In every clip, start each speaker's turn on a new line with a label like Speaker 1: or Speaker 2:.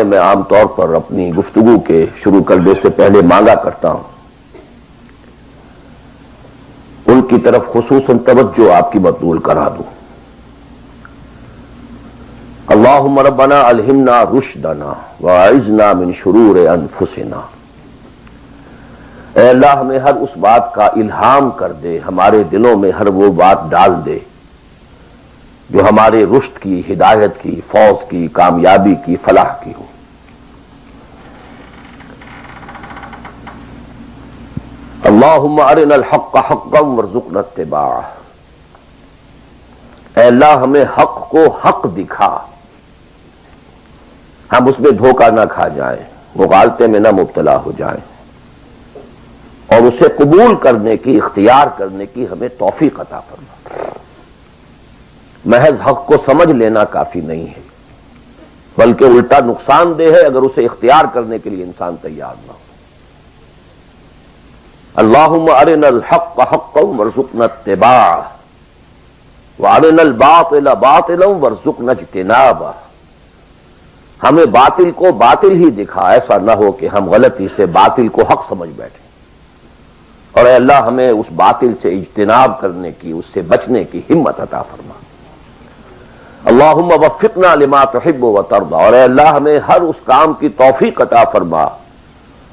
Speaker 1: دعائیں میں عام طور پر اپنی گفتگو کے شروع کرنے سے پہلے مانگا کرتا ہوں، ان کی طرف خصوصاً توجہ آپ کی مبذول کرا دوں۔ اللہم ربنا الہمنا رشدنا واعذنا من شرور انفسنا۔ اے اللہ ہمیں ہر اس بات کا الہام کر دے، ہمارے دلوں میں ہر وہ بات ڈال دے جو ہمارے رشد کی، ہدایت کی، فوز کی، کامیابی کی، فلاح کی ہو۔ اللہم ارنا الحق حقا وارزقنا اتباعہ۔ اے اللہ ہمیں حق کو حق دکھا، ہم اس میں دھوکہ نہ کھا جائیں، مغالطے میں نہ مبتلا ہو جائیں، اور اسے قبول کرنے کی، اختیار کرنے کی ہمیں توفیق عطا فرما۔ محض حق کو سمجھ لینا کافی نہیں ہے، بلکہ الٹا نقصان دہ ہے اگر اسے اختیار کرنے کے لیے انسان تیار نہ ہو۔ اللہم ارنا الحق حقا وارزقنا اتباعہ وارنا الباطل باطلا وارزقنا اجتنابہ۔ ہمیں باطل کو باطل ہی دکھا، ایسا نہ ہو کہ ہم غلطی سے باطل کو حق سمجھ بیٹھیں، اور اے اللہ ہمیں اس باطل سے اجتناب کرنے کی، اس سے بچنے کی ہمت عطا فرما۔ اللہم وفقنا لما تحب وترضى، اور اے اللہ ہمیں ہر اس کام کی توفیق عطا فرما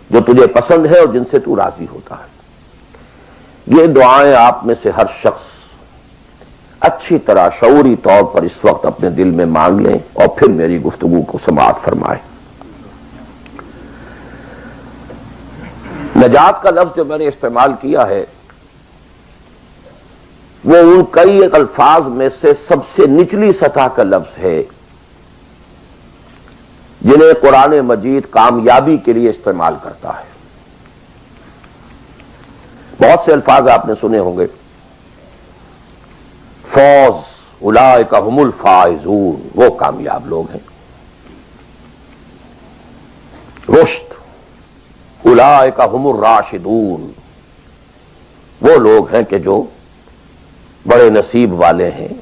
Speaker 1: جو تجھے پسند ہے اور جن سے تو راضی ہوتا ہے۔ یہ دعائیں آپ میں سے ہر شخص اچھی طرح شعوری طور پر اس وقت اپنے دل میں مانگ لیں اور پھر میری گفتگو کو سماعت فرمائیں۔ نجات کا لفظ جو میں نے استعمال کیا ہے وہ ان کئی الفاظ میں سے سب سے نچلی سطح کا لفظ ہے جنہیں قرآن مجید کامیابی کے لیے استعمال کرتا ہے۔ بہت سے الفاظ آپ نے سنے ہوں گے، فوز، اولئک ھم الفائزون، وہ کامیاب لوگ ہیں۔ رشد، اولئک ھم الراشدون، وہ لوگ ہیں کہ جو بڑے نصیب والے ہیں۔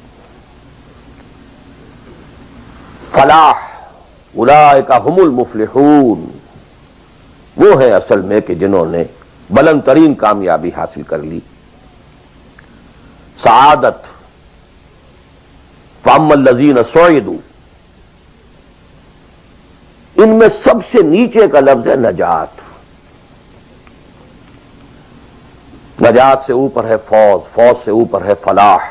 Speaker 1: فلاح، اولئک ھم المفلحون، وہ ہیں اصل میں کہ جنہوں نے بلند ترین کامیابی حاصل کر لی۔ سعادت، فاما الذین سعدوا، ان میں سب سے نیچے کا لفظ ہے نجات۔ نجات سے اوپر ہے فوز، فوز سے اوپر ہے فلاح،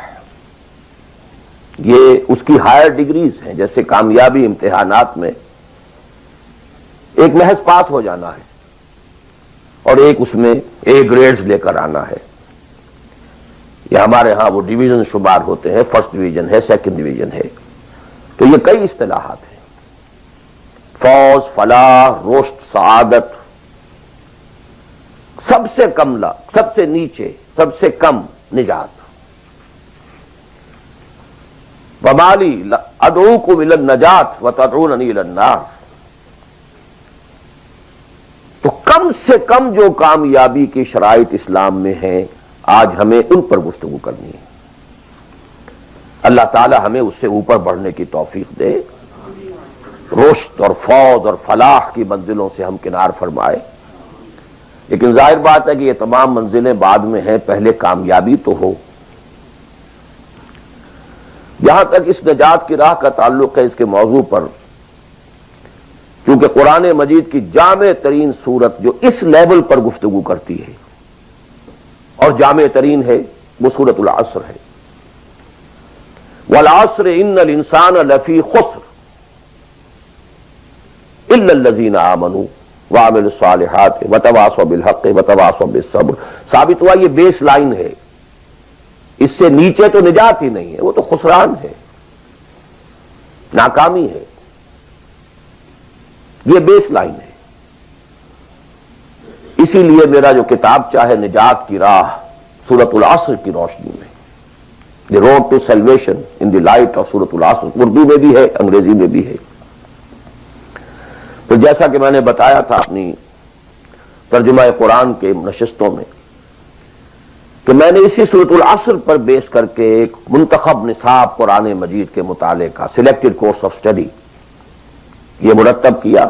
Speaker 1: یہ اس کی ہائر ڈگریز ہیں۔ جیسے کامیابی امتحانات میں ایک محض پاس ہو جانا ہے اور ایک اس میں اے گریڈز لے کر آنا ہے، یا ہمارے ہاں وہ ڈویژن شمار ہوتے ہیں، فرسٹ ڈویژن ہے، سیکنڈ ڈویژن ہے، تو یہ کئی اصطلاحات ہیں۔ فوز، فلاح، رشد، سعادت، سب سے کم سب سے نیچے، سب سے کم نجات۔ وَمَالِي أَدْعُوكُمْ إِلَى النَّجَاةِ وَتَدْعُونَنِي إِلَى النَّارِ، تو کم سے کم جو کامیابی کی شرائط اسلام میں ہیں آج ہمیں ان پر گفتگو کرنی ہے۔ اللہ تعالی ہمیں اس سے اوپر بڑھنے کی توفیق دے، رشد اور فوز اور فلاح کی منزلوں سے ہم کنار فرمائے۔ لیکن ظاہر بات ہے کہ یہ تمام منزلیں بعد میں ہیں، پہلے کامیابی تو ہو۔ جہاں تک اس نجات کی راہ کا تعلق ہے، اس کے موضوع پر کیونکہ قرآن مجید کی جامع ترین سورت جو اس لیول پر گفتگو کرتی ہے اور جامع ترین ہے وہ سورۃ العصر ہے۔ والعصر ان الانسان لفی خسر الا الذین آمنوا وعملوا الصالحات وتواصوا بالحق وتواصوا بالصبر۔ ثابت ہوا یہ بیس لائن ہے، اس سے نیچے تو نجات ہی نہیں ہے، وہ تو خسران ہے، ناکامی ہے، یہ بیس لائن ہے۔ اسی لیے میرا جو کتاب چاہے نجات کی راہ سورۃ العصر کی روشنی میں، the road to salvation in the light of سورۃ العصر، اردو میں بھی ہے، انگریزی میں بھی ہے۔ تو جیسا کہ میں نے بتایا تھا اپنی ترجمہ قرآن کے نشستوں میں کہ میں نے اسی سورۃ العصر پر بیس کر کے ایک منتخب نصاب قرآن مجید کے مطالعے کا سلیکٹڈ کورس آف اسٹڈی یہ مرتب کیا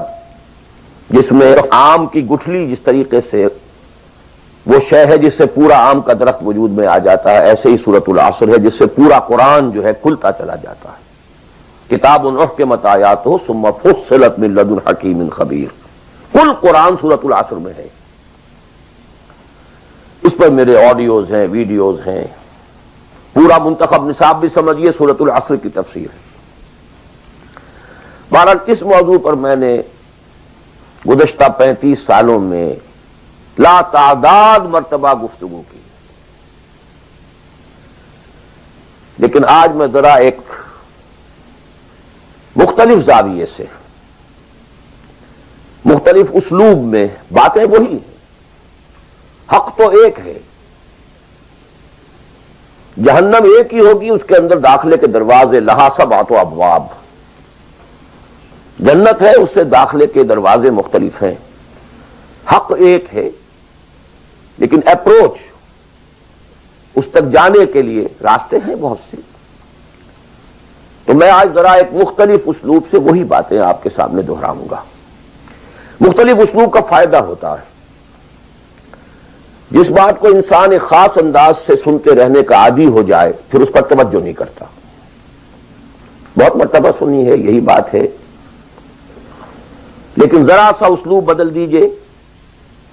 Speaker 1: جس میں آم کی گٹھلی جس طریقے سے وہ شے ہے جس سے پورا آم کا درخت وجود میں آ جاتا ہے، ایسے ہی سورۃ العصر ہے جس سے پورا قرآن جو ہے کھلتا چلا جاتا ہے۔ کتاب احکمت آیاتہ ثم فصلت من لدن حکیم خبیر، کل قرآن سورۃ العصر میں ہے۔ اس پر میرے آڈیوز ہیں، ویڈیوز ہیں، پورا منتخب نصاب بھی سمجھیے سورۃ العصر کی تفسیر ہے۔ بہرحال اس موضوع پر میں نے گزشتہ 35 سالوں میں لا تعداد مرتبہ گفتگو کی، لیکن آج میں ذرا ایک مختلف زاویے سے، مختلف اسلوب میں، باتیں وہی ہیں، حق تو ایک ہے، جہنم ایک ہی ہوگی، اس کے اندر داخلے کے دروازے لہا سبعۃ ابواب، جنت ہے اس سے داخلے کے دروازے مختلف ہیں، حق ایک ہے لیکن اپروچ اس تک جانے کے لیے راستے ہیں بہت سے۔ تو میں آج ذرا ایک مختلف اسلوب سے وہی باتیں آپ کے سامنے دہراؤں گا۔ مختلف اسلوب کا فائدہ ہوتا ہے، جس بات کو انسان ایک خاص انداز سے سنتے رہنے کا عادی ہو جائے پھر اس پر توجہ نہیں کرتا۔ بہت مرتبہ سنی ہے یہی بات ہے، لیکن ذرا سا اسلوب بدل دیجئے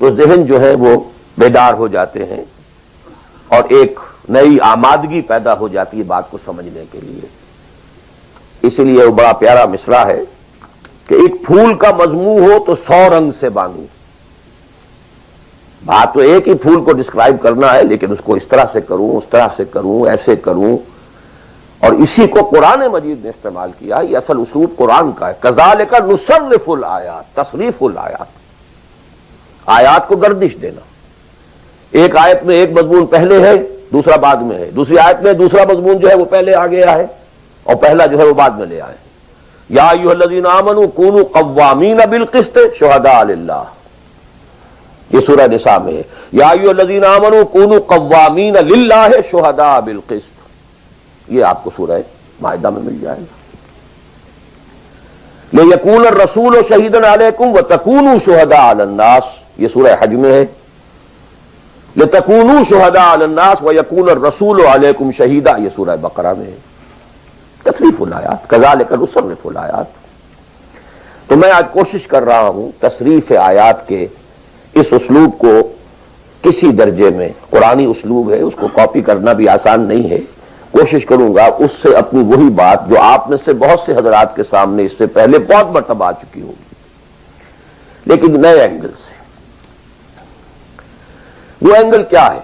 Speaker 1: تو ذہن جو ہے وہ بیدار ہو جاتے ہیں اور ایک نئی آمادگی پیدا ہو جاتی ہے بات کو سمجھنے کے لیے۔ اسی لیے وہ بڑا پیارا مصرع ہے کہ ایک پھول کا مضمون ہو تو 100 رنگ سے بانو۔ بات تو ایک ہی پھول کو ڈسکرائب کرنا ہے، لیکن اس کو اس طرح سے کروں، اس طرح سے کروں، ایسے کروں، اور اسی کو قرآن مجید نے استعمال کیا۔ یہ اصل اسلوب قرآن کا ہے، کذالک نصرف الآیات، تصریف الآیات، آیات کو گردش دینا۔ ایک آیت میں ایک مضمون پہلے ہے، دوسرا بعد میں ہے، دوسری آیت میں دوسرا مضمون جو ہے وہ پہلے آ گیا ہے اور پہلا جو ہے وہ بعد میں لے آئے۔ یا ایھا الذین آمنوا کونوا قوامین بالقسط شہداء للہ، یہ سورہ نساء میں ہے۔ یا ایھا الذین آمنوا کونوا قوامین للہ شہداء بالقسط، یہ آپ کو سورہ مائدہ میں مل جائے گا۔ لیکون الرسول شہیدا علیکم وتکونوا شہداء علی الناس، یہ سورہ حج میں ہے۔ لتکونوا شہداء علی الناس ویکون الرسول علیکم شہیدا، یہ سورہ بقرہ میں ہے۔ تصریف الآیات، کذالک نصرف الآیات۔ تو میں آج کوشش کر رہا ہوں تصریف آیات کے اس اسلوب کو کسی درجے میں، قرآنی اسلوب ہے، اس کو کاپی کرنا بھی آسان نہیں ہے، کوشش کروں گا اس سے اپنی وہی بات جو آپ میں سے بہت سے حضرات کے سامنے اس سے پہلے بہت مرتبہ آ چکی ہوگی، لیکن نئے اینگل سے۔ وہ اینگل کیا ہے؟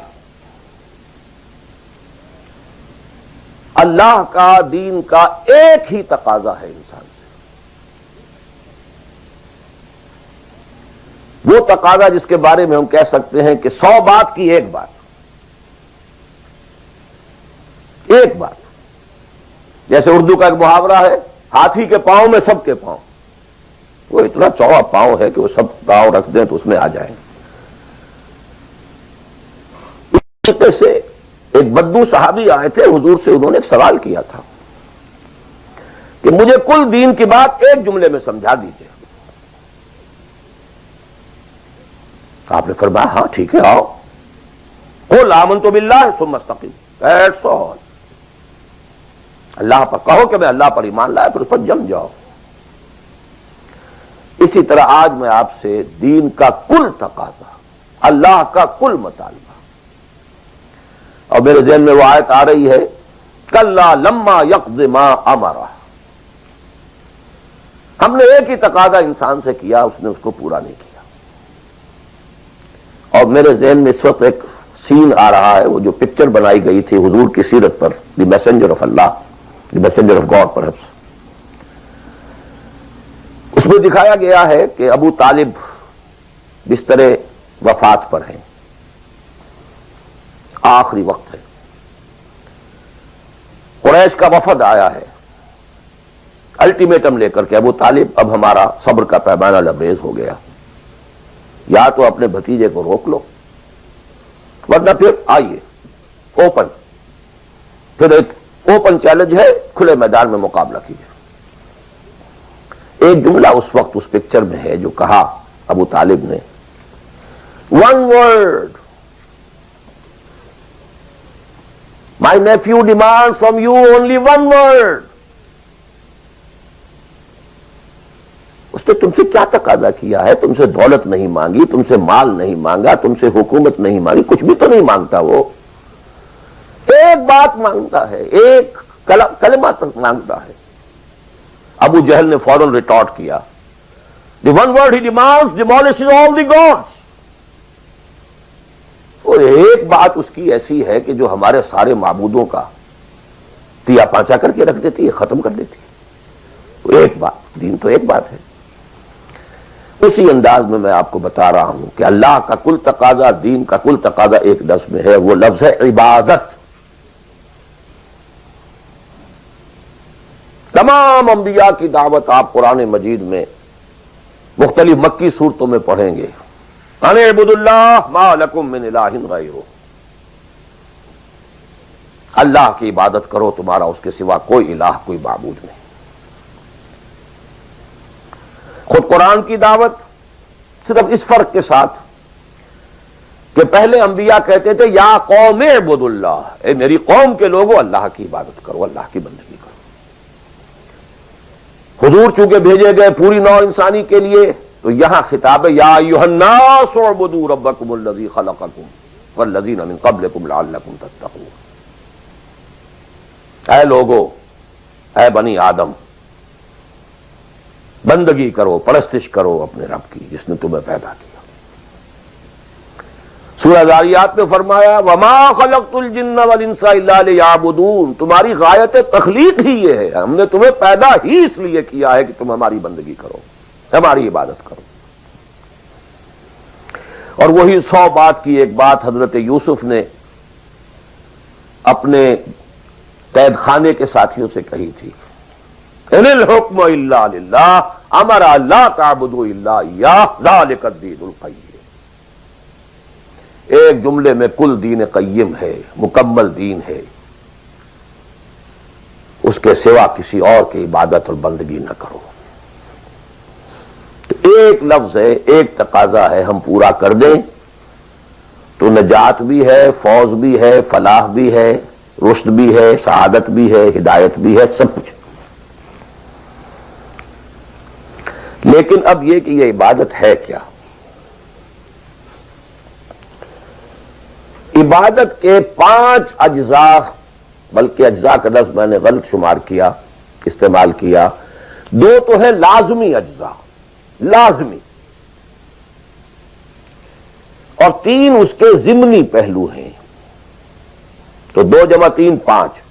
Speaker 1: اللہ کا، دین کا ایک ہی تقاضا ہے انسان سے، وہ تقاضا جس کے بارے میں ہم کہہ سکتے ہیں کہ 100 بات کی ایک بات، ایک بات۔ جیسے اردو کا ایک محاورہ ہے، ہاتھی کے پاؤں میں سب کے پاؤں، وہ اتنا چوڑا پاؤں ہے کہ وہ سب پاؤں رکھ دیں تو اس میں آ جائیں۔ اس طریقے سے ایک بدو صحابی آئے تھے حضور سے، انہوں نے ایک سوال کیا تھا کہ مجھے کل دین کی بات ایک جملے میں سمجھا دیجئے۔ آپ نے فرمایا ہاں ٹھیک ہے، آؤ، قل آمنت باللہ ثم استقم، دیٹس آل، اللہ پر کہو کہ میں اللہ پر ایمان لایا، پھر اس پر جم جاؤ۔ اسی طرح آج میں آپ سے دین کا کل تقاضا، اللہ کا کل مطالبہ، اور میرے ذہن میں وہ آیت آ رہی ہے کلا لما یقض ما امرہ، ہم نے ایک ہی تقاضا انسان سے کیا، اس نے اس کو پورا نہیں کیا۔ اور میرے ذہن میں اس وقت ایک سین آ رہا ہے، وہ جو پکچر بنائی گئی تھی حضور کی سیرت پر، the messenger of Allah, the messenger of God perhaps, اس میں دکھایا گیا ہے کہ ابو طالب بستر وفات پر ہیں، آخری وقت ہے، قریش کا وفد آیا ہے الٹیمیٹم لے کر کے، ابو طالب اب ہمارا صبر کا پیمانہ لبریز ہو گیا، یا تو اپنے بھتیجے کو روک لو ورنہ پھر آئیے اوپن، پھر ایک اوپن چیلنج ہے، کھلے میدان میں مقابلہ کیجیے۔ ایک جملہ اس وقت اس پکچر میں ہے جو کہا ابو طالب نے، one word, my nephew demand from you only one word. اس نے تم سے کیا تقاضا کیا ہے؟ تم سے دولت نہیں مانگی، تم سے مال نہیں مانگا، تم سے حکومت نہیں مانگی، کچھ بھی تو نہیں مانگتا. وہ ایک بات مانگتا ہے، ایک کلمہ تک مانگتا ہے. ابو جہل نے فوراً ریٹارٹ کیا، the one word he demands demolishes all the gods. وہ ایک بات اس کی ایسی ہے کہ جو ہمارے سارے معبودوں کا تیا پانچا کر کے رکھ دیتی ہے، ختم کر دیتی ہے. وہ ایک بات، دین تو ایک بات ہے. اسی انداز میں آپ کو بتا رہا ہوں کہ اللہ کا کل تقاضا، دین کا کل تقاضا ایک لفظ میں ہے، وہ لفظ ہے عبادت. تمام انبیاء کی دعوت آپ قرآن مجید میں مختلف مکی صورتوں میں پڑھیں گے، ان اعبدوا اللہ ما لکم من الہ غیرہ، اللہ کی عبادت کرو، تمہارا اس کے سوا کوئی الہ، کوئی معبود نہیں. خود قرآن کی دعوت صرف اس فرق کے ساتھ کہ پہلے انبیاء کہتے تھے یا قوم اعبدوا اللہ، اے میری قوم کے لوگوں اللہ کی عبادت کرو، اللہ کی بندگی کرو. حضور چونکہ بھیجے گئے پوری نوع انسانی کے لیے، تو یہاں خطاب ہے یا ایھا الناس اعبدوا ربکم الذی خلقکم والذین من قبلکم لعلکم تتقون. اے لوگو، اے بنی آدم، بندگی کرو، پرستش کرو اپنے رب کی جس نے تمہیں پیدا کیا. سورہ ذاریات میں فرمایا وما خلقت الجن والانس الا لیعبدون، تمہاری غایت تخلیق ہی یہ ہے، ہم نے تمہیں پیدا ہی اس لیے کیا ہے کہ تم ہماری بندگی کرو، ہماری عبادت کرو. اور وہی 100 بات کی ایک بات حضرت یوسف نے اپنے قید خانے کے ساتھیوں سے کہی تھی، ان الحکم الا للہ امر لا تعبدوا الا ایاہ ذالک الدین القیم. ایک جملے میں کل دین قیم ہے، مکمل دین ہے، اس کے سوا کسی اور کی عبادت اور بندگی نہ کرو. تو ایک لفظ ہے، ایک تقاضا ہے، ہم پورا کر دیں تو نجات بھی ہے، فوز بھی ہے، فلاح بھی ہے، رشد بھی ہے، سعادت بھی ہے، ہدایت بھی ہے، سب کچھ. لیکن اب یہ کہ یہ عبادت ہے کیا؟ عبادت کے 5 اجزاء، بلکہ اجزاء کا لفظ میں نے غلط شمار کیا، استعمال کیا. 2 تو ہے لازمی اجزاء، لازمی، اور 3 اس کے ضمنی پہلو ہیں. تو 2 جمع 3 5.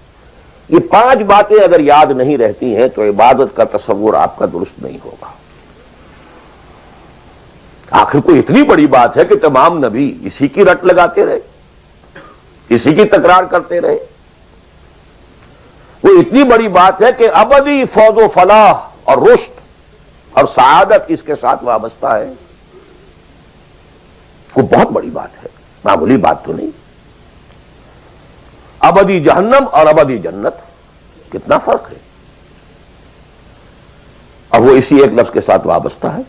Speaker 1: یہ 5 باتیں اگر یاد نہیں رہتی ہیں تو عبادت کا تصور آپ کا درست نہیں ہوگا. آخر کوئی اتنی بڑی بات ہے کہ تمام نبی اسی کی رٹ لگاتے رہے، اسی کی تکرار کرتے رہے. کوئی اتنی بڑی بات ہے کہ ابدی فوز و فلاح اور رشد اور سعادت اس کے ساتھ وابستہ ہے. وہ بہت بڑی بات ہے، معمولی بات تو نہیں. ابدی جہنم اور ابدی جنت، کتنا فرق ہے، اور وہ اسی ایک لفظ کے ساتھ وابستہ ہے.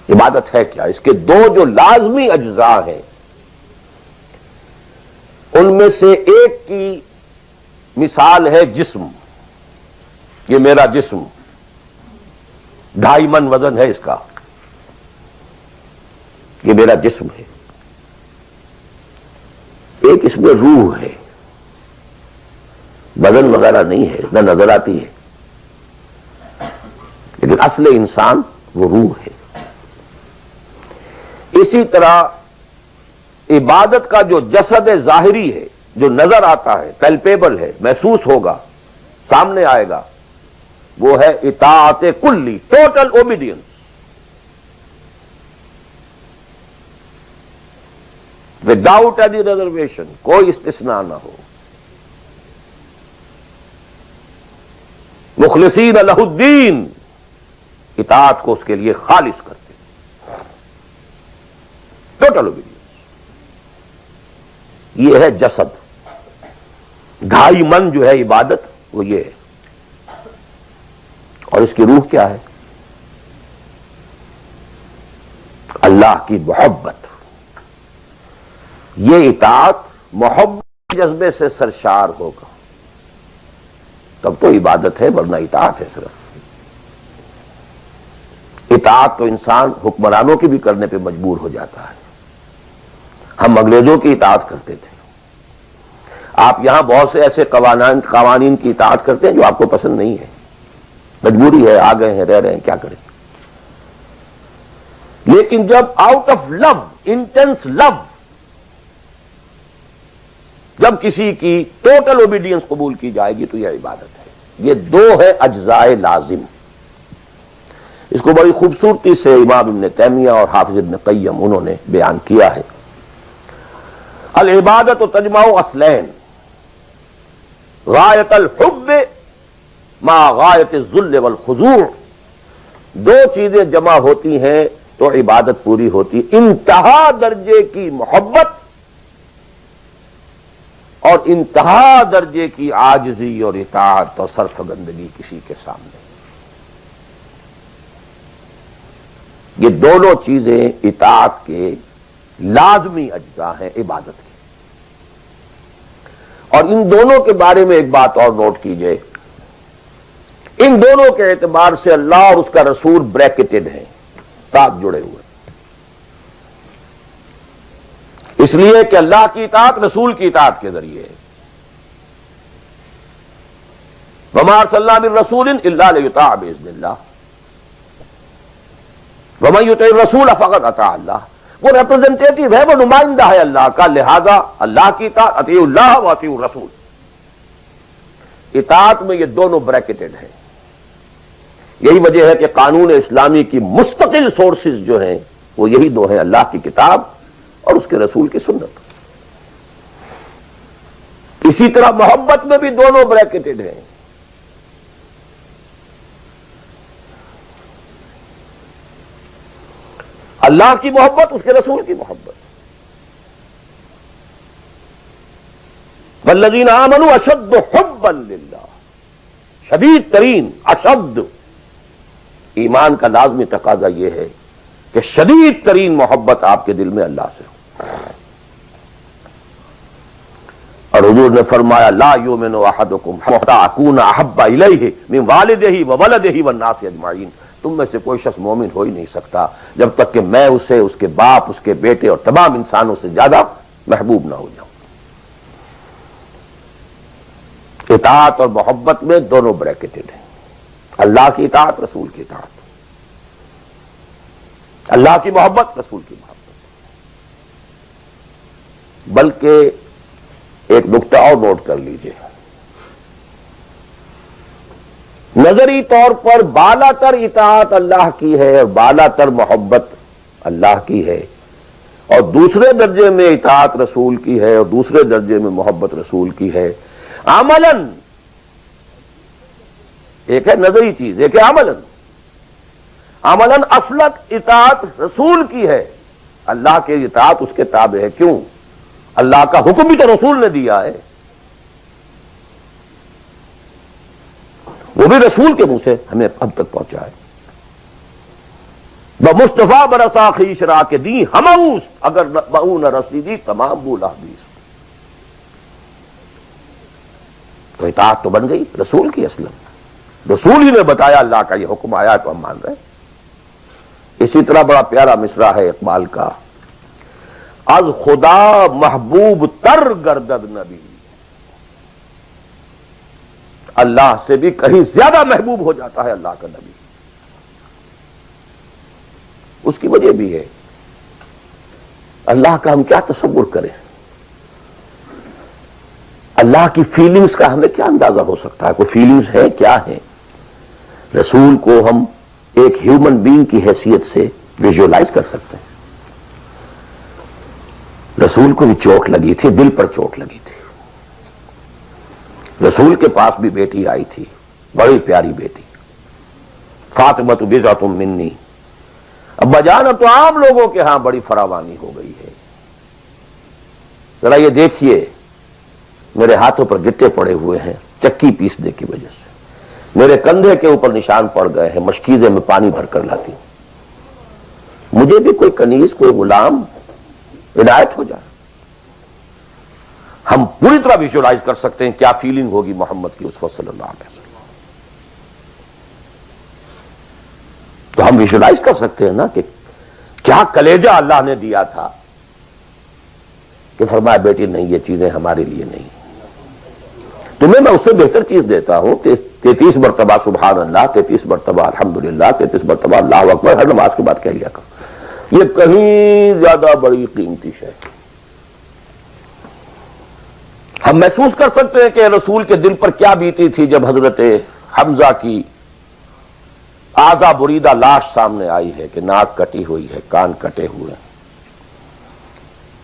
Speaker 1: عبادت ہے کیا؟ اس کے 2 جو لازمی اجزاء ہیں، ان میں سے ایک کی مثال ہے جسم. یہ میرا جسم 2.5 من وزن ہے اس کا، یہ میرا جسم ہے. ایک اس میں روح ہے، بدن وغیرہ نہیں ہے، نہ نظر آتی ہے، لیکن اصل انسان وہ روح ہے. اسی طرح عبادت کا جو جسد ظاہری ہے، جو نظر آتا ہے، پیلپیبل ہے، محسوس ہوگا، سامنے آئے گا، وہ ہے اطاعت کلی، total obedience. Without any reservation, کوئی استثناء نہ ہو. مخلصین لہ الدین، اطاعت کو اس کے لیے خالص کرتے، ٹوٹل اوبیڈینس. یہ ہے جسد. 2.5 من جو ہے عبادت وہ یہ ہے. اور اس کی روح کیا ہے؟ اللہ کی محبت. یہ اطاعت محبت جذبے سے سرشار ہوگا تب تو عبادت ہے، ورنہ اطاعت ہے صرف. اطاعت تو انسان حکمرانوں کی بھی کرنے پہ مجبور ہو جاتا ہے. ہم انگریزوں کی اطاعت کرتے تھے. آپ یہاں بہت سے ایسے قوانین کی اطاعت کرتے ہیں جو آپ کو پسند نہیں ہے، مجبوری ہے، آ گئے ہیں، رہ رہے ہیں، کیا کریں. لیکن جب آؤٹ آف لو، انٹینس لو، جب کسی کی ٹوٹل اوبیڈینس قبول کی جائے گی تو یہ عبادت ہے. یہ دو ہے اجزائے لازم. اس کو بڑی خوبصورتی سے امام ابن تیمیہ اور حافظ ابن قیم انہوں نے بیان کیا ہے. العبادت تجمع اصلین، غایت الحب مع غایت الذل والخضوع. دو چیزیں جمع ہوتی ہیں تو عبادت پوری ہوتی. انتہا درجے کی محبت اور انتہا درجے کی عاجزی اور اطاعت اور سرفگندگی کسی کے سامنے. یہ دونوں چیزیں اطاعت کے لازمی اجزاء ہیں عبادت کے. اور ان دونوں کے بارے میں ایک بات اور نوٹ کیجئے، ان دونوں کے اعتبار سے اللہ اور اس کا رسول بریکٹڈ ہیں، ساتھ جڑے ہوئے. اس لیے کہ اللہ کی اطاعت رسول کی اطاعت کے ذریعے ہے. وَمَا أَرْسَلْنَا مِن رَّسُولٍ إِلَّا لِيُطَاعَ بِإِذْنِ اللَّهِ وَمَن يُطِعِ الرَّسُولَ فَقَدْ أَطَاعَ اللَّهَ. وہ ریپرزنٹیٹو ہے، وہ نمائندہ ہے اللہ کا، لہذا اللہ کی اطاعت، اطیعوا اللہ واطیعوا الرسول. اطاعت میں یہ دونوں بریکٹڈ ہیں. یہی وجہ ہے کہ قانون اسلامی کی مستقل سورسز جو ہیں وہ یہی دو ہیں، اللہ کی کتاب اور اس کے رسول کی سنت. اسی طرح محبت میں بھی دونوں بریکٹڈ ہیں. اللہ کی محبت، اس کے رسول کی محبت. والذین آمنوا اشد حبا للہ، شدید ترین، اشد. ایمان کا لازمی تقاضا یہ ہے کہ شدید ترین محبت آپ کے دل میں اللہ سے ہو. اور حضور نے فرمایا لا یؤمن احدکم حتی اکون احب الیہ من والدہ وولدہ والناس اجمعین. تم میں سے کوئی شخص مومن ہو ہی نہیں سکتا جب تک کہ میں اسے، اس کے باپ، اس کے بیٹے اور تمام انسانوں سے زیادہ محبوب نہ ہو جاؤں. اطاعت اور محبت میں دونوں بریکٹڈ ہیں. اللہ کی اطاعت، رسول کی اطاعت. اللہ کی محبت، رسول کی محبت. بلکہ ایک نقطہ اور نوٹ کر لیجئے، نظری طور پر بالا تر اطاعت اللہ کی ہے اور بالا تر محبت اللہ کی ہے، اور دوسرے درجے میں اطاعت رسول کی ہے اور دوسرے درجے میں محبت رسول کی ہے. عملاً ایک ہے نظری چیز، ایک ہے عملاً. عملاً اصلت اطاعت رسول کی ہے، اللہ کے اطاعت اس کے تابع ہے. کیوں؟ اللہ کا حکم بھی تو رسول نے دیا ہے، وہ بھی رسول کے منہ سے ہمیں اب تک پہنچا ہے. بمصطفیٰ برسا خیش را کے دی ہموس، اگر بہو نہ رسیدی تمام بولا حدیث. تو اطاعت تو بن گئی رسول کی. اصلا رسول ہی نے بتایا اللہ کا یہ حکم آیا تو ہم مان رہے. اسی طرح بڑا پیارا مصرع ہے اقبال کا، از خدا محبوب تر گردد نبی. اللہ سے بھی کہیں زیادہ محبوب ہو جاتا ہے اللہ کا نبی. اس کی وجہ بھی ہے. اللہ کا ہم کیا تصور کریں، اللہ کی فیلنگز کا ہمیں کیا اندازہ ہو سکتا ہے؟ کوئی فیلنگز ہے کیا ہے؟ رسول کو ہم ایک ہیومن بینگ کی حیثیت سے ویژولائز کر سکتے ہیں. رسول کو بھی چوٹ لگی تھی، دل پر چوٹ لگی تھی. رسول کے پاس بھی بیٹی آئی تھی، بڑی پیاری بیٹی، فاطمہ بضعۃ منی. ابا جان اب تو عام لوگوں کے ہاں بڑی فراوانی ہو گئی ہے، ذرا یہ دیکھیے میرے ہاتھوں پر گٹے پڑے ہوئے ہیں چکی پیسنے کی وجہ سے، میرے کندھے کے اوپر نشان پڑ گئے ہیں، مشکیزے میں پانی بھر کر لاتی ہوں، مجھے بھی کوئی کنیز، کوئی غلام عنایت ہو جائے۔ ہم پوری طرح ویژوائز کر سکتے ہیں کیا فیلنگ ہوگی محمد کی اسوہ صلی اللہ علیہ وسلم، تو ہم ویژوائز کر سکتے ہیں نا کہ کیا کلیجہ اللہ نے دیا تھا کہ فرمایا بیٹی نہیں، یہ چیزیں ہمارے لیے نہیں، تمہیں میں اس سے بہتر چیز دیتا ہوں۔ 33 مرتبہ سبحان اللہ، 33 مرتبہ الحمدللہ، 33 مرتبہ اللہ اکبر ہر نماز کے بعد کہہ لیا کرو، یہ کہیں زیادہ بڑی قیمتی شے۔ ہم محسوس کر سکتے ہیں کہ رسول کے دل پر کیا بیتی تھی جب حضرت حمزہ کی آزا بریدہ لاش سامنے آئی ہے کہ ناک کٹی ہوئی ہے، کان کٹے ہوئے ہیں،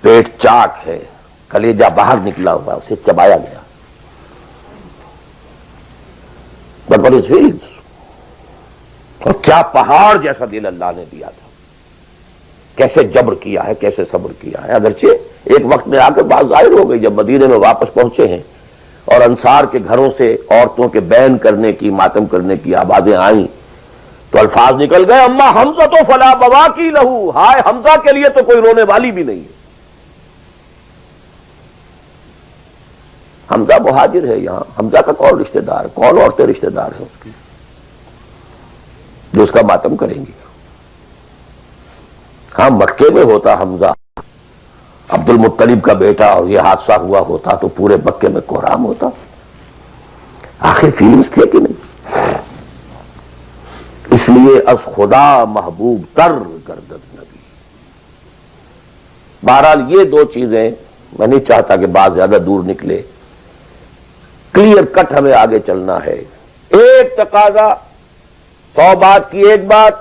Speaker 1: پیٹ چاک ہے، کلیجہ باہر نکلا ہوا، اسے چبایا گیا۔ But what is feelings؟ اور کیا پہاڑ جیسا دل اللہ نے دیا تھا، کیسے جبر کیا ہے، کیسے صبر کیا ہے۔ اگرچہ ایک وقت میں آ کر بات ظاہر ہو گئی جب مدینے میں واپس پہنچے ہیں اور انصار کے گھروں سے عورتوں کے بین کرنے کی، ماتم کرنے کی آوازیں آئیں تو الفاظ نکل گئے، اما حمزہ تو فلا بواکی لہو، ہائے حمزہ کے لیے تو کوئی رونے والی بھی نہیں ہے۔ حمزہ مہاجر ہے، یہاں حمزہ کا کون رشتہ دار، کون عورتیں رشتہ دار ہیں اس کی جو اس کا ماتم کریں گی؟ ہاں مکے میں ہوتا حمزہ عبد المطلب کا بیٹا اور یہ حادثہ ہوا ہوتا تو پورے مکے میں کوہرام ہوتا۔ آخر فیلنگز تھے کہ نہیں؟ اس لیے از خدا محبوب تر گردد نبی۔ بہرحال یہ دو چیزیں میں نہیں چاہتا کہ بات زیادہ دور نکلے، کلیئر کٹ ہمیں آگے چلنا ہے۔ ایک تقاضا، 100 بات کی ایک بات،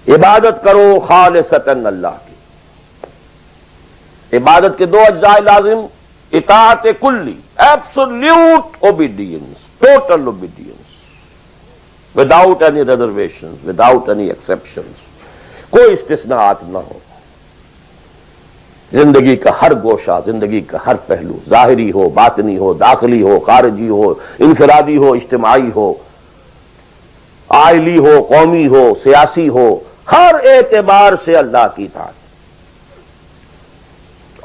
Speaker 1: عبادت کرو خالصتاً اللہ کی۔ عبادت کے 2 اجزاء لازم، اطاعت کلی، absolute obedience, total obedience, without any reservation, without any exceptions, کوئی استثناءات نہ ہو۔ زندگی کا ہر گوشہ، زندگی کا ہر پہلو، ظاہری ہو، باطنی ہو، داخلی ہو، خارجی ہو، انفرادی ہو، اجتماعی ہو، عائلی ہو، قومی ہو، سیاسی ہو، ہر اعتبار سے اللہ کی اطاعت،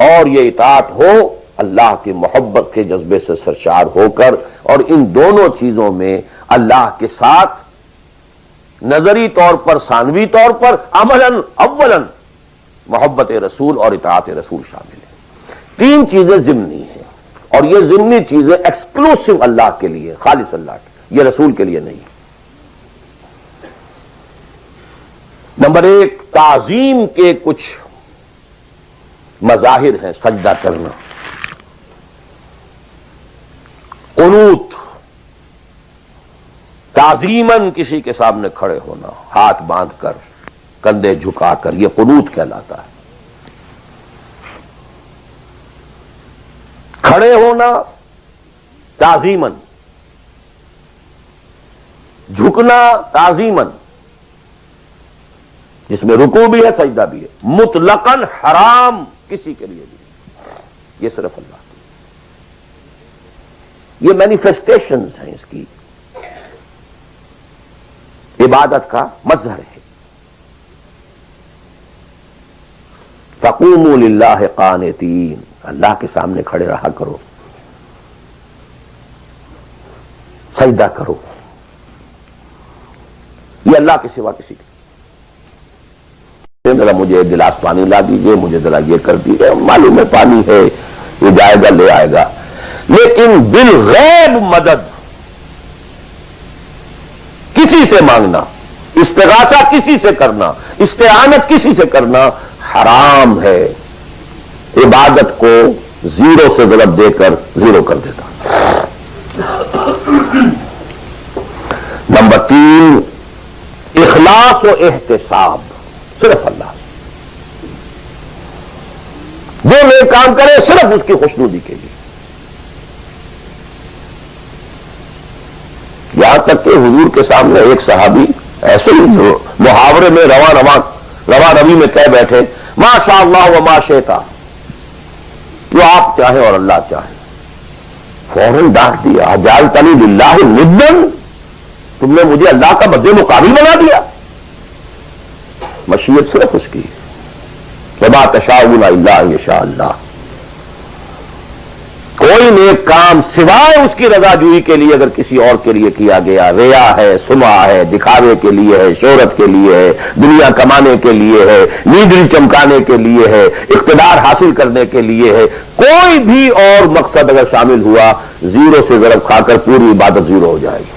Speaker 1: اور یہ اطاعت ہو اللہ کی محبت کے جذبے سے سرشار ہو کر، اور ان دونوں چیزوں میں اللہ کے ساتھ نظری طور پر، ثانوی طور پر، عملاً اولاً محبت رسول اور اطاعت رسول شامل ہے۔ 3 چیزیں ضمنی ہیں، اور یہ ضمنی چیزیں ایکسکلوسیو اللہ کے لیے، خالص اللہ کے، یہ رسول کے لیے نہیں۔ نمبر 1، تعظیم کے کچھ مظاہر ہیں، سجدہ کرنا، قنوت، تعظیماً کسی کے سامنے کھڑے ہونا، ہاتھ باندھ کر، کندھے جھکا کر، یہ قنوت کہلاتا ہے۔ کھڑے ہونا تعظیماً، جھکنا تعظیماً، جس میں رکوع بھی ہے سجدہ بھی ہے، مطلقاً حرام کسی کے لیے بھی، یہ صرف اللہ کی۔ یہ مینیفیسٹیشنز ہیں اس کی، عبادت کا مظہر ہے۔ فَقُومُوا لِلَّهِ قَانِتِينَ، اللہ کے سامنے کھڑے رہا کرو، سجدہ کرو، یہ اللہ کے سوا کسی کے، ذرا مجھے ایک گلاس پانی لا دیجئے، مجھے ذرا یہ کر دیجئے، معلوم ہے پانی ہے، یہ جائے گا لے آئے گا، لیکن بالغیب مدد کسی سے مانگنا، استغاثہ کسی سے کرنا، استعانت کسی سے کرنا حرام ہے، عبادت کو 0 سے ضرب دے کر 0 کر دیتا۔ نمبر 3، اخلاص و احتساب، صرف اللہ، جو نیک کام کرے صرف اس کی خوشنودی کے لیے۔ یہاں تک کہ حضور کے سامنے ایک صحابی ایسے ہی محاورے میں رواں روی میں کہہ بیٹھے، ما شاء اللہ و ما شئت، جو آپ چاہیں اور اللہ چاہے، فوراً ڈانٹ دیا، اجعلتنی للہ ندن، تم نے مجھے اللہ کا مد مقابل بنا دیا. مشیت صرف اس کی، وما تشاءون الا ان یشاء اللہ. کوئی نیک کام سوائے اس کی رضا جوئی کے لیے اگر کسی اور کے لیے کیا گیا، ریا ہے، سمعہ ہے، دکھاوے کے لیے ہے، شہرت کے لیے ہے، دنیا کمانے کے لیے ہے، لیڈری چمکانے کے لیے ہے، اقتدار حاصل کرنے کے لیے ہے، کوئی بھی اور مقصد اگر شامل ہوا، زیرو سے ضرب کھا کر پوری عبادت زیرو ہو جائے گی.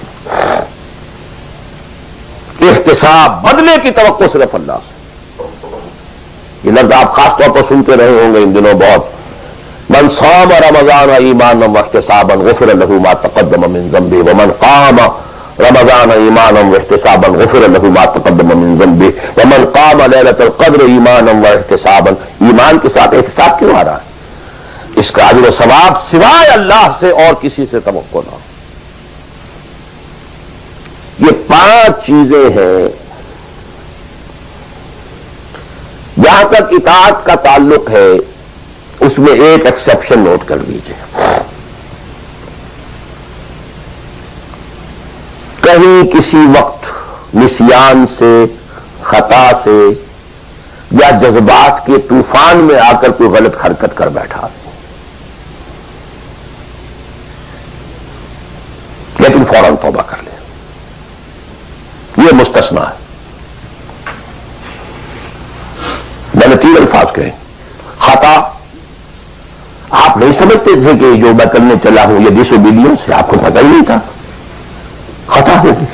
Speaker 1: احتساب، بدلے کی توقع صرف اللہ سے. یہ لفظ آپ خاص طور پر سنتے رہے ہوں گے ان دنوں بہت. من صام رمضان ایمانا واحتسابا غفر له ما تقدم من ذنبه ومن قام رمضان ایمانا واحتسابا غفر له ما تقدم من ذنبه ومن قام ليلة القدر ایمانا واحتسابا. ایمان کے ساتھ احتساب کیوں آ رہا ہے؟ اس کا اجر و ثواب سوائے اللہ سے اور کسی سے توقع نہ. یہ 5 چیزیں ہیں. جہاں تک اطاعت کا تعلق ہے اس میں ایک ایکسیپشن نوٹ کر لیجئے. کہیں کسی وقت نسیان سے، خطا سے یا جذبات کے طوفان میں آ کر کوئی غلط حرکت کر بیٹھا، لیکن فوراً توبہ کر لے، یہ مستثنیٰ ہے. میں نے 3 الفاظ کہے. خطا، آپ نہیں سمجھتے تھے کہ جو میں کرنے چلا ہوں یہ ڈس اوبیڈینس ہے، آپ کو پتہ ہی نہیں تھا، خطا ہوگی.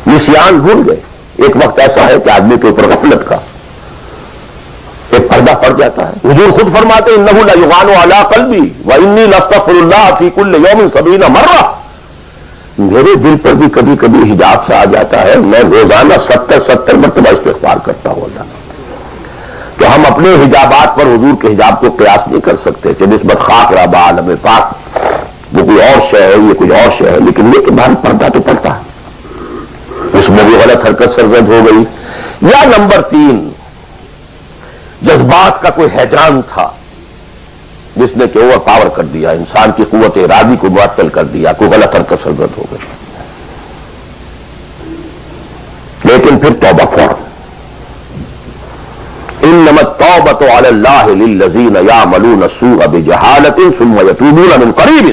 Speaker 1: نسیان، بھول گئے. ایک وقت ایسا ہے کہ آدمی کے اوپر غفلت کا ایک پردہ پڑ جاتا ہے. حضور خود فرماتے انہ لیغان علی قلبی وانی لاستغفر اللہ فی کل یوم 70 مرہ. میرے دل پر بھی کبھی کبھی حجاب سے آ جاتا ہے، میں روزانہ 70 مرتبہ استغفار کرتا ہوں اللہ. تو ہم اپنے حجابات پر حضور کے حجاب کو قیاس نہیں کر سکتے. چاہے نسبت خاک ربا عالم پاک، وہ کوئی اور شے ہے، یہ کوئی اور شے ہے، لیکن یہ کہ باہر پردہ تو پڑتا ہے، اس میں بھی غلط حرکت سرزد ہو گئی. یا نمبر 3، جذبات کا کوئی ہیجان تھا جس نے کہ اوور پاور کر دیا، انسان کی قوت ارادی کو معطل کر دیا، کوئی غلط حرکت سرزد ہو گئی. لیکن پھر توبہ فوراً. انما التوبۃ علی اللہ للذین یعملون السوء بجہالۃ ثم یتوبون من قریب.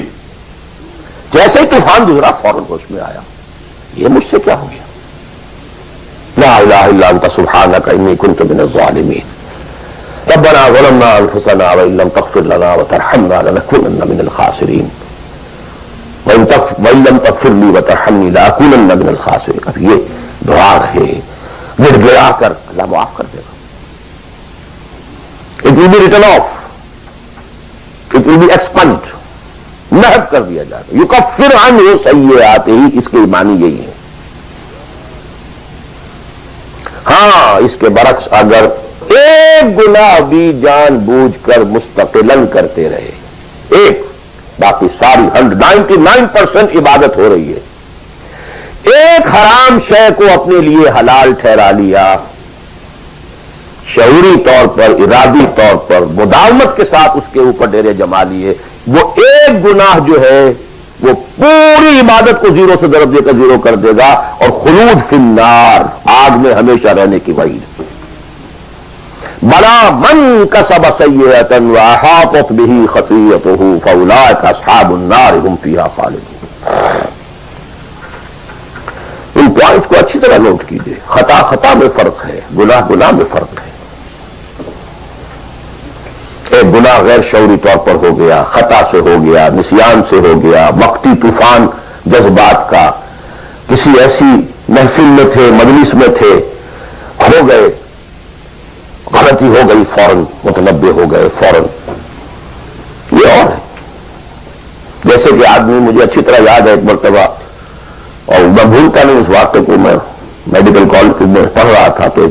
Speaker 1: جیسے ہی طوفان گزرا فوراً ہوش میں آیا، یہ مجھ سے کیا ہو گیا؟ لا الہ الا انت سبحانک انی کنت من الظالمین. ربنا ظلمنا انفسنا وان لم تغفر لنا وترحمنا لنکونن من الخاسرین وان لم تغفر لی وترحمنی لاکونن من الخاسرین. اب یہ دعا رہے، گڑ گڑا کر اللہ معاف کر دے گا. It will be written off. It will be expunged. محو کر دیا جائے گا. یکفر عنہ سیئاتہ، اس کے معنی یہی ہے. ہاں اس کے برعکس اگر ایک گناہ بھی جان بوجھ کر مستقلاً کرتے رہے، ایک، باقی ساری 99% عبادت ہو رہی ہے، ایک حرام شے کو اپنے لیے حلال ٹھہرا لیا، شعوری طور پر، ارادی طور پر، مداومت کے ساتھ اس کے اوپر ڈیرے جما لیے، وہ ایک گناہ جو ہے وہ پوری عبادت کو زیرو سے ضرب دے کر زیرو کر دے گا، اور خلود فی النار، آگ میں ہمیشہ رہنے کی وعید. بلا من کسب سیئۃ واحاطت بہ خطیئتہ فاولئک اصحاب النار هم فیہا خالدون. ان پوائنٹس کو اچھی طرح نوٹ کیجیے. خطا میں فرق ہے، گناہ میں فرق ہے. ایک گناہ غیر شعوری طور پر ہو گیا، خطا سے ہو گیا، نسیان سے ہو گیا، وقتی طوفان جذبات کا، کسی ایسی محفل میں تھے، مجلس میں تھے، کھو گئے، غلطی ہو گئی، فوراً متنبہ ہو گئے، فوراً. یہ اور ہے. جیسے کہ آدمی، مجھے اچھی طرح یاد ہے ایک مرتبہ، اور میں بھولتا نہیں اس واقعے کو، میں میڈیکل کالج میں پڑھ رہا تھا تو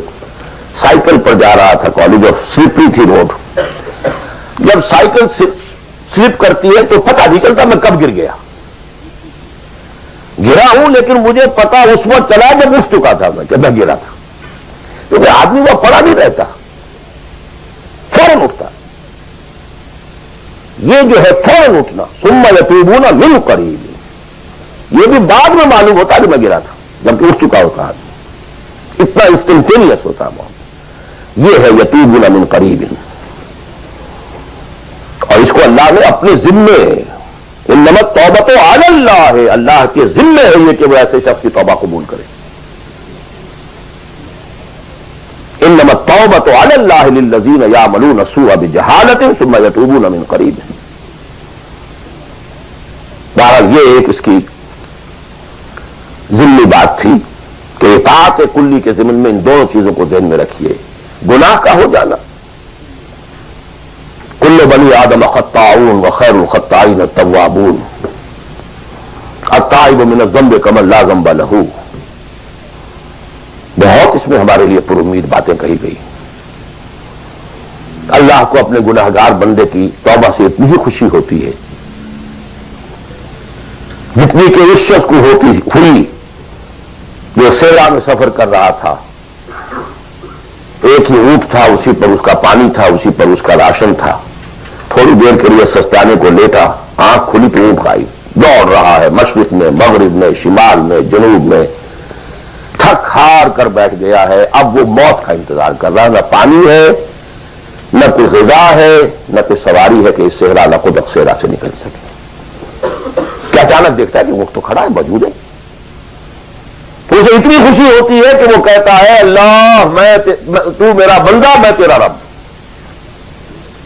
Speaker 1: سائیکل پر جا رہا تھا کالج، اور سلپری تھی روڈ. جب سائیکل سلپ کرتی ہے تو پتہ نہیں چلتا میں کب گر گیا. گرا ہوں لیکن مجھے پتا اس وقت چلا جب اٹھ چکا تھا میں کہ میں گرا تھا. کیونکہ آدمی وہ پڑا نہیں رہتا، فوراً اٹھتا. یہ جو ہے فوراً اٹھنا، ثم یتوبون من قریب، یہ بھی بعد میں معلوم ہوتا کہ میں گرا تھا، جبکہ اٹھ چکا ہوتا آدمی، اتنا انسٹنٹینیس ہوتا ہے موت. یہ ہے یتوبون من قریب. اور اس کو اللہ نے اپنے ذمے، انما التوبۃ علی اللہ، اللہ کے ذمے ہے یہ کہ وہ ایسے شخص کی توبہ قبول کرے. انما التوبۃ علی اللہ للذین یعملون السوء بجہالۃ ثم یتوبون من قریب. بہرحال یہ ایک اس کی ضمنی بات تھی کہ اطاعت کلی کے ضمن میں ان دونوں چیزوں کو ذہن میں رکھیے. گناہ کا ہو جانا، کل بنی آدم خطاؤون وخیر الخطائین التوابون، التائب من الذنب کمن لا ذنب لہ. بہت اس میں ہمارے لیے پر امید باتیں کہی گئی. اللہ کو اپنے گناہگار بندے کی توبہ سے اتنی ہی خوشی ہوتی ہے جتنی کہ اس شخص کو ہوئی جو صحرا میں سفر کر رہا تھا، ایک ہی اونٹ تھا، اسی پر اس کا پانی تھا، اسی پر اس کا راشن تھا. تھوڑی دیر کے لیے سستانے کو لیٹا، آنکھ کھلی تو اونٹ غائب. دوڑ رہا ہے مشرق میں، مغرب میں، شمال میں، جنوب میں، تھک ہار کر بیٹھ گیا ہے. اب وہ موت کا انتظار کر رہا ہے. نہ پانی ہے، نہ کوئی غذا ہے، نہ کوئی سواری ہے کہ اس صحرا لقد صحرا سے نکل سکے. کہ اچانک دیکھتا ہے کہ اونٹ تو کھڑا ہے، موجود ہے. تو اسے اتنی خوشی ہوتی ہے کہ وہ کہتا ہے اللہ تو میرا بندہ، میں تیرا رب.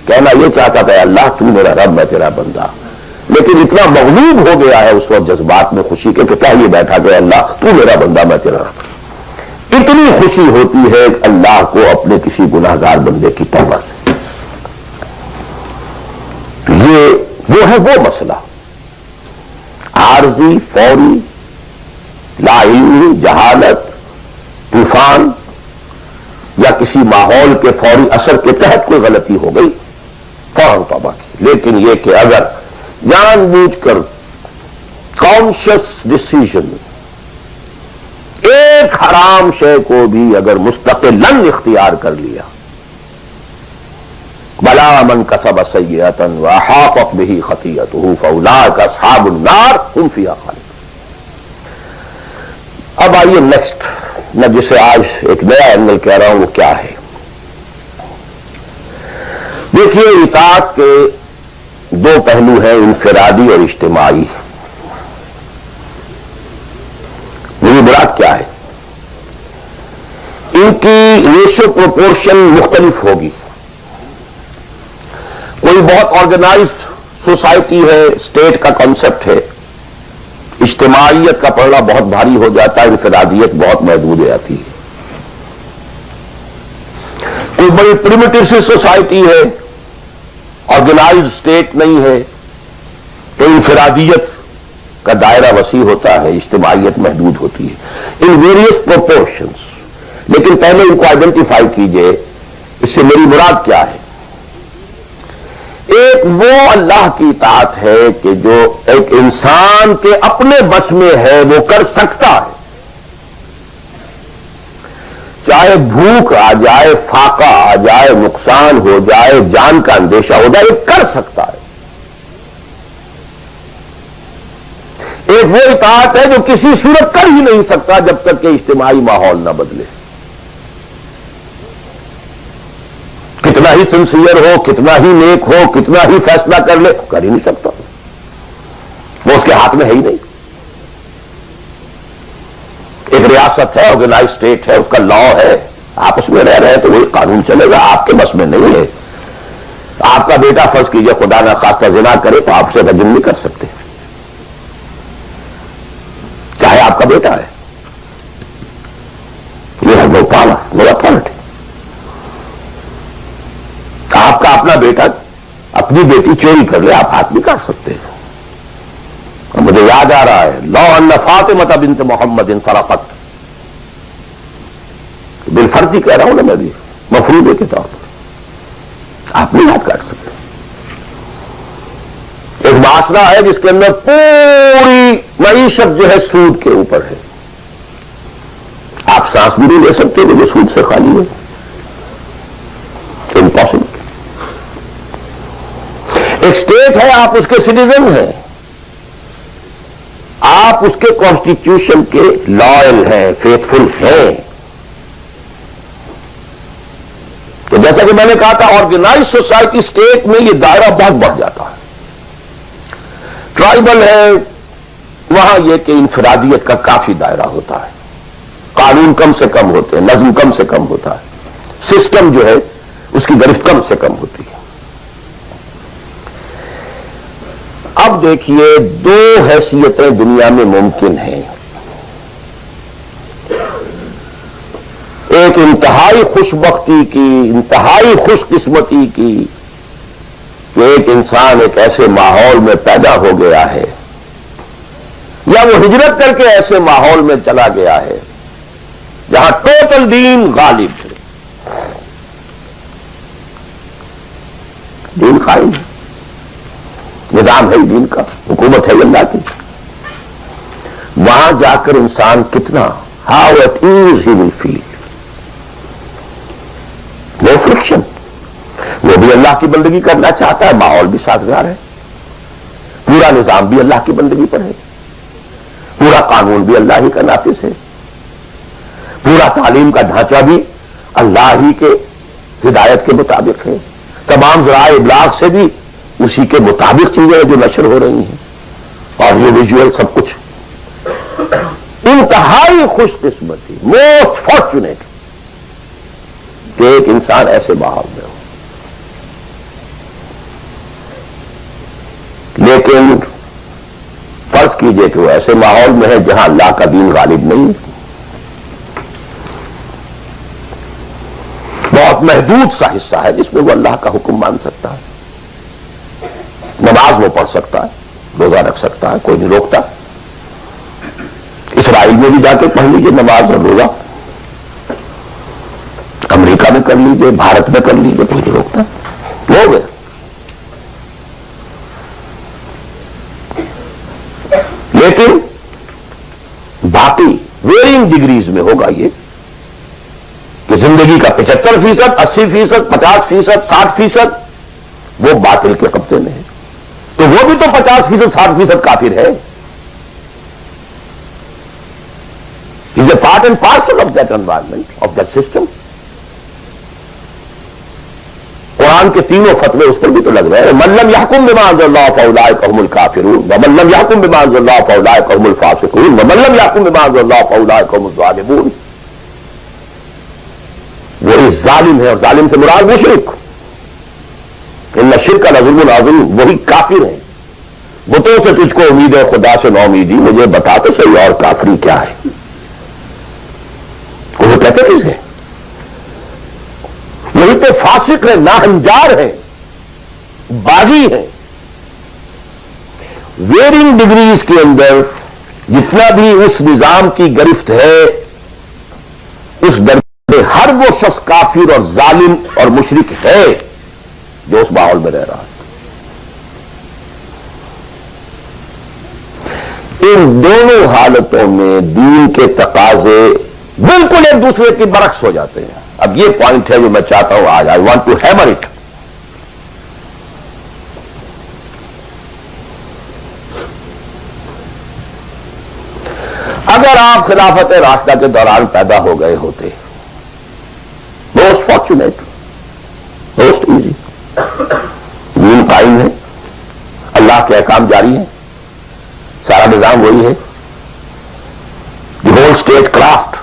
Speaker 1: کہنا یہ چاہتا تھا اللہ تو میرا رب، میں تیرا بندہ، لیکن اتنا مغلوب ہو گیا ہے اس وقت جذبات میں خوشی کے کہ کیا یہ بیٹھا کہ اللہ تو میرا بندہ، میں تیرا رب. اتنی خوشی ہوتی ہے اللہ کو اپنے کسی گناہگار بندے کی توبہ سے. یہ وہ ہے وہ مسئلہ عارضی، فوری، لا علمی، جہالت، طوفان یا کسی ماحول کے فوری اثر کے تحت کوئی غلطی ہو گئی فوراً توبہ کی. لیکن یہ کہ اگر جان بوجھ کر کانشیس ڈسیژن ایک حرام شے کو بھی اگر مستقلاً اختیار کر لیا، بلا من کسب سیئۃ واحاطت بہ خطیئتہ فاولئک اصحاب النار هم فیہا خالدون. اب آئیے نیکسٹ، میں جسے آج ایک نیا اینگل کہہ رہا ہوں وہ کیا ہے. دیکھیے اطاعت کے دو پہلو ہیں، انفرادی اور اجتماعی. میری مراد کیا ہے؟ ان کی ریشو پروپورشن مختلف ہوگی. کوئی بہت آرگنائزڈ سوسائٹی ہے، اسٹیٹ کا کنسپٹ ہے، اجتماعیت کا پڑھنا بہت بھاری ہو جاتا ہے، انفرادیت بہت محدود ہو جاتی ہے. کوئی بڑی پریمیٹیو سی سوسائٹی ہے، آرگنائزڈ اسٹیٹ نہیں ہے، تو انفرادیت کا دائرہ وسیع ہوتا ہے، اجتماعیت محدود ہوتی ہے. In various proportions. لیکن پہلے ان کو آئیڈینٹیفائی کیجئے، اس سے میری مراد کیا ہے. ایک وہ اللہ کی اطاعت ہے کہ جو ایک انسان کے اپنے بس میں ہے، وہ کر سکتا ہے. چاہے بھوک آ جائے، فاقہ آ جائے، نقصان ہو جائے، جان کا اندیشہ ہو جائے، یہ کر سکتا ہے. ایک وہ اطاعت ہے جو کسی صورت کر ہی نہیں سکتا جب تک کہ اجتماعی ماحول نہ بدلے. کتنا ہی سنسیئر ہو، کتنا ہی نیک ہو، کتنا ہی فیصلہ کر لے، کر ہی نہیں سکتا. وہ اس کے ہاتھ میں ہے ہی نہیں. ایک ریاست ہے، آرگنائز اسٹیٹ ہے، اس کا لا ہے، آپ اس میں رہ رہے ہیں تو وہی قانون چلے گا. آپ کے بس میں نہیں ہے. آپ کا بیٹا فرض کیجئے خدا نہ خواستہ زنا کرے تو آپ سے رجم نہیں کر سکتے، چاہے آپ کا بیٹا ہے. یہ ہے وہ پاور، وہ اتھارٹی. آپ کا اپنا بیٹا اپنی بیٹی چوری کر لے، آپ ہاتھ نہیں کاٹ سکتے. مجھے یاد آ رہا ہے لو ان فاطمہ بنت محمد سرقت، بالفرضی کہہ رہا ہوں نا میں بھی، مفروضے کے طور پر آپ نہیں ہاتھ کاٹ سکتے. ایک معاشرہ ہے جس کے اندر پوری معیشت جو ہے سود کے اوپر ہے. آپ سانس بھی نہیں لے سکتے کہ جو سود سے خالی ہے. امپاسبل. ایک اسٹیٹ ہے، آپ اس کے سٹیزن ہیں، آپ اس کے کانسٹیٹیوشن کے لائل ہیں، فیتھفل ہیں. تو جیسا کہ میں نے کہا تھا، آرگنائز سوسائٹی اسٹیٹ میں یہ دائرہ بہت بڑھ جاتا ہے. ٹرائبل ہے، وہاں یہ کہ انفرادیت کا کافی دائرہ ہوتا ہے، قانون کم سے کم ہوتے ہیں، نظم کم سے کم ہوتا ہے، سسٹم جو ہے اس کی گرفت کم سے کم ہوتی ہے. اب دیکھیے، دو حیثیتیں دنیا میں ممکن ہیں. ایک انتہائی خوش بختی کی، انتہائی خوش قسمتی کی کہ ایک انسان ایک ایسے ماحول میں پیدا ہو گیا ہے، یا وہ ہجرت کر کے ایسے ماحول میں چلا گیا ہے جہاں ٹوٹل دین غالب ہے، دین قائم ہے، نظام ہے دین کا، حکومت ہے اللہ کی. وہاں جا کر انسان کتنا how at ease he will feel. No friction. وہ بھی اللہ کی بندگی کرنا چاہتا ہے، ماحول بھی سازگار ہے، پورا نظام بھی اللہ کی بندگی پر ہے، پورا قانون بھی اللہ ہی کا نافذ ہے، پورا تعلیم کا ڈھانچہ بھی اللہ ہی کے ہدایت کے مطابق ہے، تمام ذرائع ابلاغ سے بھی اسی کے مطابق چیزیں جو نشر ہو رہی ہیں، اور یہ ویژول سب کچھ. انتہائی خوش قسمتی، موسٹ فارچونیٹ کہ ایک انسان ایسے ماحول میں ہو. لیکن فرض کیجئے کہ وہ ایسے ماحول میں ہے جہاں اللہ کا دین غالب نہیں ہے، بہت محدود سا حصہ ہے جس میں وہ اللہ کا حکم مان سکتا ہے، نماز وہ پڑھ سکتا ہے، روزہ رکھ سکتا ہے، کوئی نہیں روکتا. اسرائیل میں بھی جا کے پڑھ لیجئے نماز اور روزہ، امریکہ میں کر لیجئے، بھارت میں کر لیجئے، کوئی نہیں روکتا. ہو گئے. لیکن باقی ویرینگ ڈگریز میں ہوگا یہ کہ زندگی کا 75%، 80%، 50%، 60% وہ باطل کے قبضے میں ہے. تو وہ بھی تو 50%، 60% کافر ہے. Is a part and parcel of that environment, of that system. Quran کے تینوں فتوے اس پر بھی تو لگ رہے ہیں. من لم يحكم بما انزل الله فاولئك هم الكافرون ومن لم يحكم بما انزل الله فاولئك هم الفاسقون ومن لم يحكم بما انزل الله فاولئك هم الظالمون. وہی ظالم ہے، اور ظالم سے مراد مشرک. ان الشرک لظلم عظیم، وہی کافر ہیں. بتوں سے تجھ کو امید ہے، خدا سے نا امیدی. مجھے بتا تو صحیح اور کافری کیا ہے. وہ کہتے کسے؟ وہی تو فاسق ہے، ناہنجار ہے، باغی ہے. ویرنگ ڈگریز کے اندر جتنا بھی اس نظام کی گرفت ہے، اس درجے میں ہر وہ شخص کافر اور ظالم اور مشرک ہے جو اس ماحول میں رہ رہا ہے. ان دونوں حالتوں میں دین کے تقاضے بالکل ایک دوسرے کے برعکس ہو جاتے ہیں. اب یہ پوائنٹ ہے جو میں چاہتا ہوں آج، I want to hammer it. اگر آپ خلافت راشدہ کے دوران پیدا ہو گئے ہوتے، موسٹ فارچونیٹ، موسٹ ایزی. دین قائم ہے، اللہ کے احکام جاری ہیں، سارا نظام وہی ہے، دی ہول اسٹیٹ کرافٹ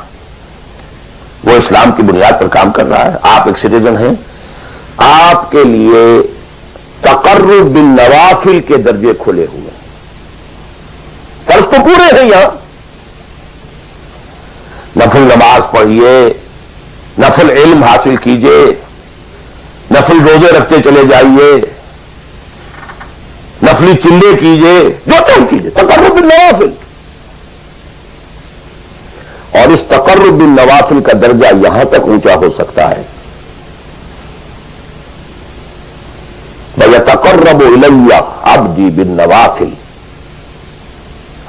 Speaker 1: وہ اسلام کی بنیاد پر کام کر رہا ہے. آپ ایک سٹیزن ہیں، آپ کے لیے تقرب بالنوافل کے درجے کھلے ہوئے. فرض تو پورے ہیں یہاں. نفل نماز پڑھیے، نفل علم حاصل کیجئے، نفل روزے رکھتے چلے جائیے، نفلی چلے کیجئے، جو چاہیے کیجئے. تقرب بالنوافل. اور اس تقرب بالنوافل کا درجہ یہاں تک اونچا ہو سکتا ہے وَيَتَقَرَّبُ إِلَيَّ عَبْدِي بِالنَّوَافِلِ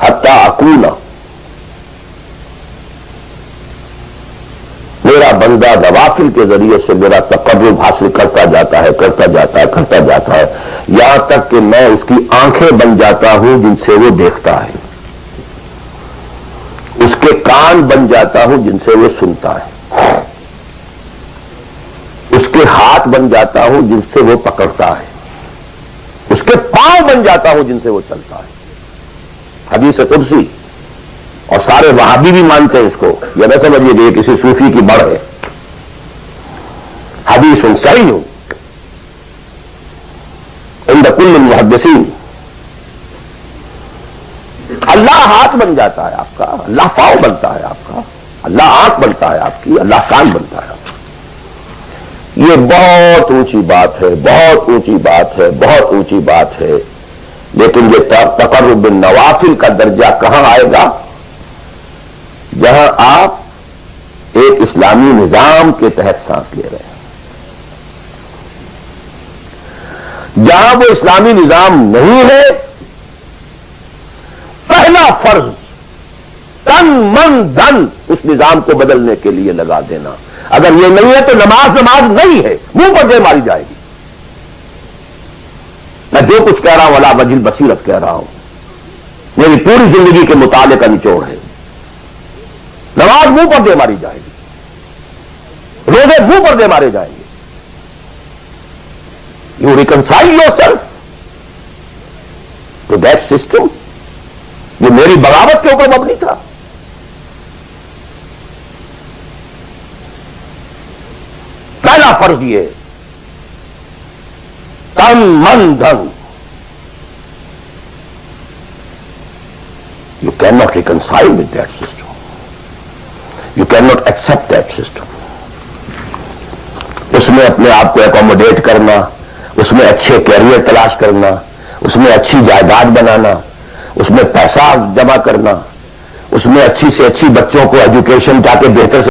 Speaker 1: حَتَّى أَكُونَ میرا بندہ نوافل کے ذریعے سے میرا تقرب حاصل کرتا جاتا ہے کرتا جاتا ہے یہاں تک کہ میں اس کی آنکھیں بن جاتا ہوں جن سے وہ دیکھتا ہے، اس کے کان بن جاتا ہوں جن سے وہ سنتا ہے، اس کے ہاتھ بن جاتا ہوں جن سے وہ پکڑتا ہے، اس کے پاؤں بن جاتا ہوں جن سے وہ چلتا ہے۔ حدیث قدسی، اور سارے وہابی بھی مانتے ہیں اس کو، یہ نہ سمجھیے کہ یہ کسی صوفی کی بڑھ ہے، حدیث صحیح عند کل المحدثین۔ اللہ ہاتھ بن جاتا ہے آپ کا، اللہ پاؤں بنتا ہے آپ کا، اللہ آنکھ بنتا ہے آپ کی، اللہ کان بنتا ہے آپ کا۔ یہ بہت اونچی بات ہے، بہت اونچی بات ہے، بہت اونچی بات ہے، لیکن یہ تقرب بالنوافل کا درجہ کہاں آئے گا؟ جہاں آپ ایک اسلامی نظام کے تحت سانس لے رہے ہیں، جہاں وہ اسلامی نظام نہیں ہے، پہلا فرض تن من دھن اس نظام کو بدلنے کے لیے لگا دینا۔ اگر یہ نہیں ہے تو نماز نہیں ہے، منہ پر دے ماری جائے گی۔ میں جو کچھ کہہ رہا ہوں علی وجہ البصیرت کہہ رہا ہوں، میری پوری زندگی کے مطالعے کا نچوڑ ہے۔ نماز منہ پر دے ماری جائے گی، روزے منہ پر دے مارے جائیں گے۔ You reconcile yourself to that system. یہ میری بغاوت کے اوپر مبنی تھا۔ پہلا فرض یہ تن من دھن، you can not reconcile with that system, you can not accept that system. اس میں اپنے آپ کو اکوموڈیٹ کرنا، اس میں اچھے کیریئر تلاش کرنا، اس میں اچھی جائیداد بنانا، اس میں پیسہ جمع کرنا، اس میں اچھی سے اچھی بچوں کو ایجوکیشن تاکہ بہتر سے